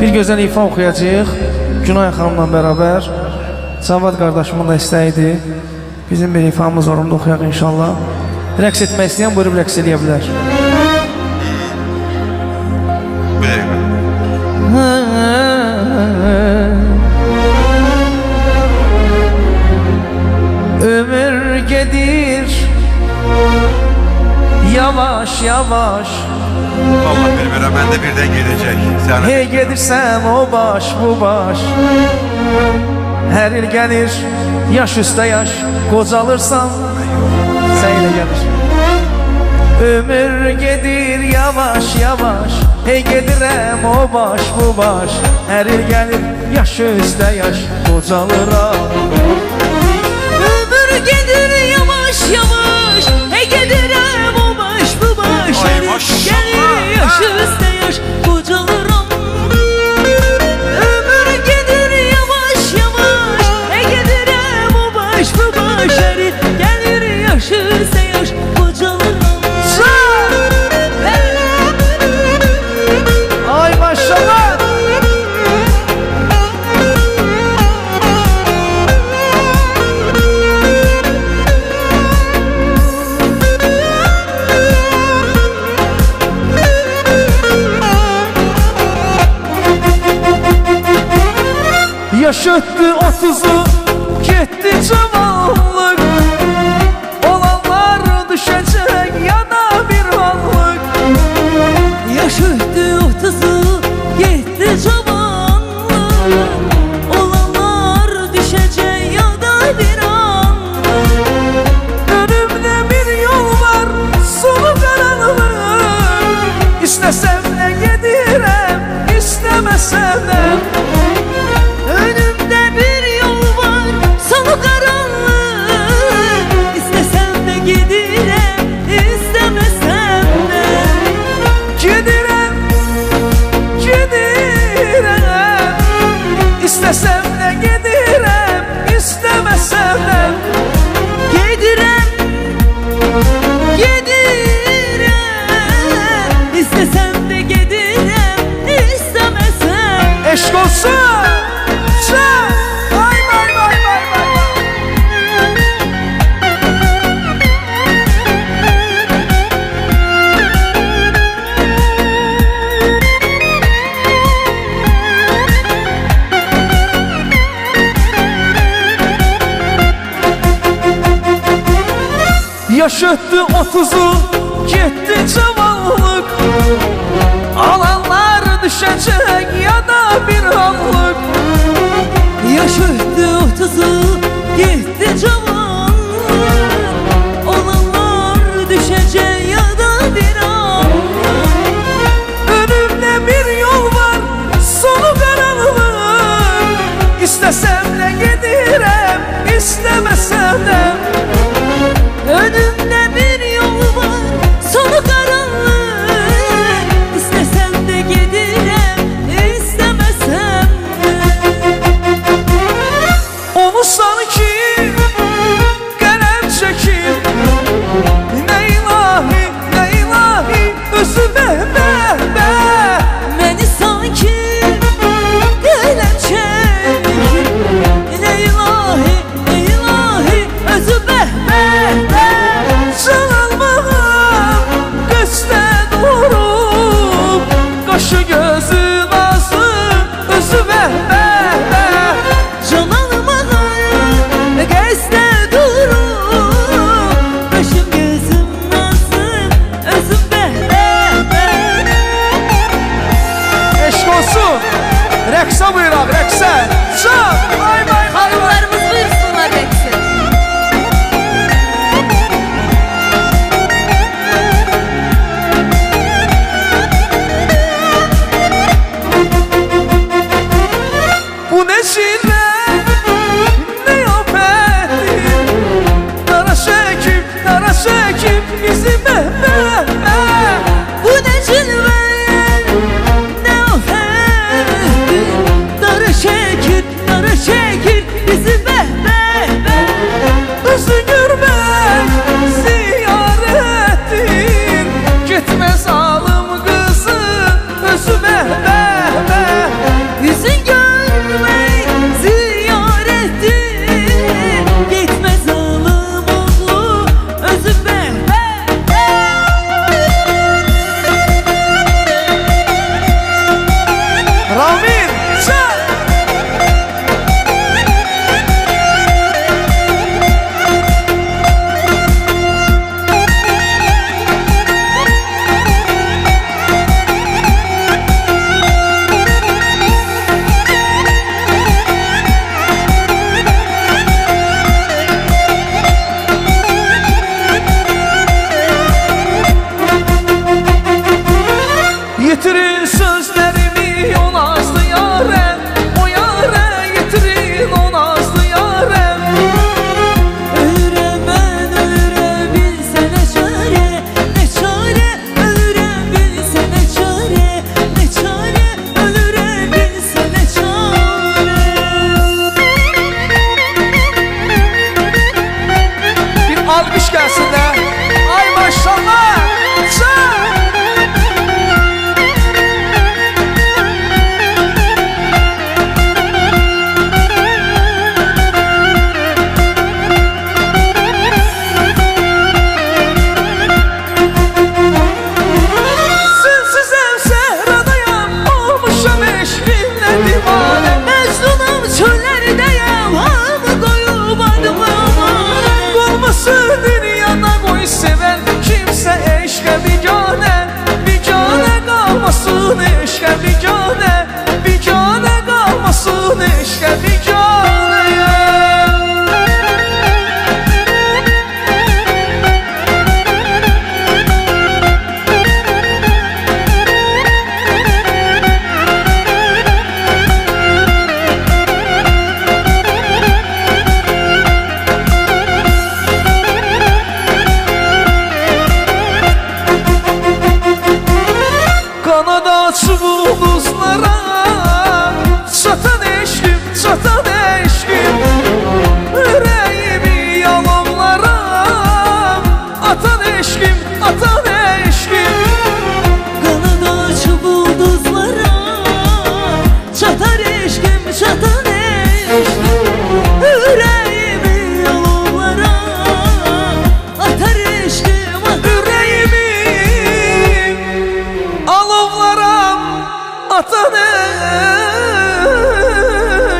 Bir gözəl ifa oxuyacağıq Günay xanımla bərabər. Cavad qardaşımın da istəyidir. Bizim bir ifamız var, onu da oxuyaq inşallah. Rəqs etmək istəyən buyurub rəqs eləyə bilər. Ömür gedir yavaş yavaş. Allah bilmirəm, mən də birdən gedəcək. Hey gedirsən o baş bu baş. Hər il gəlir yaş üstə yaş. Qocalırsan sən ilə gəlir. Ömür gedir yavaş yavaş. Hey gedirəm o baş bu baş. Hər il gəlir yaş üstə yaş. Qocalıram. Ömür gedir yavaş yavaş. Hey gedirəm o baş bu baş. Gəlir yaş üstə yaş. Qocalıram. Ömür gedir yavaş yavaş. Hey gedirəm o baş bu baş. Gəlir yaş üstə yaş. Qocalıram. Ay maşallah. Yaş öttü 30'u, gitti cavanlık. Olanlar düşecek ya da bir anlık. Yaş öttü 30'u, gitti cavanlık. Olanlar düşecek ya da bir anlık. Önümde bir yol var, sonu karanlık. İstesem de gidirem, istemesem de. Önümde bir yol var, sonu karanlık. İstesem de gidirem, istemesem de. Gidirem, gidirem. İstesem de gidirem, istemesem de. Gidirem, gidirem. İstesem de gidirem, istemesem. Eşk olsun. Vay vay vay vay vay. Yaş öttü 30'u, gitti cavanlık. Alanlar düşecek ya da bir anlık. Yaş öttü 30'u, gitti cavanlık. Olanlar düşecek ya da bir anlık. Önümde bir yol var, sonu karanlık. İstesem de gidirem, istemesem de. Önümde bir yol var, sonu karanlık. İstesem de gidirem, istemesem de. Onu sanki kalem çekip ne ilahi ne ilahi özü be. Beni sanki kalem çekip ne ilahi ne ilahi özü be. Can almağım göçte durup kaşı gözü nazı özü be. Can almadan gözde durup başım gözüm nasıl özüm be. Eşk olsun. Rəqsə buyuraq, rəqsə. Can, vay vay vay. Hanımlarımız buyursunlar Reks'i. Bu ne çile, ne yopettir. Dara çekip bizi be. Bu ne cilve, ne ofettir. Darı çekip qalmasın eşqə biganə, biganə qalmasın eşqə biganə. Ulduzlara çatan eşkim, çatan eşkim, yüreğimi yalanlara atan eşkim, atan eşkim. Kanada açıp ulduzlara çatar eşkim, çatan eşkim, yüreğimi yalanlara atar eşkim, Yüreğimi alovlara atan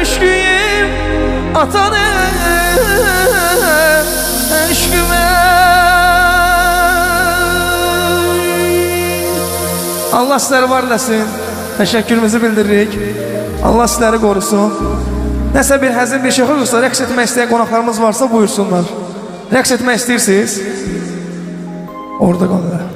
eşkim, atan eşkime. Allah sizləri var eləsin. Təşəkkürümüzü bildiririk. Allah sizləri qorusun. Nəsə bir həzin bir şey olursa, rəqs etmək istəyən qonaqlarımız varsa buyursunlar. Rəqs etmək istəyirsiniz? Orada qalırlar.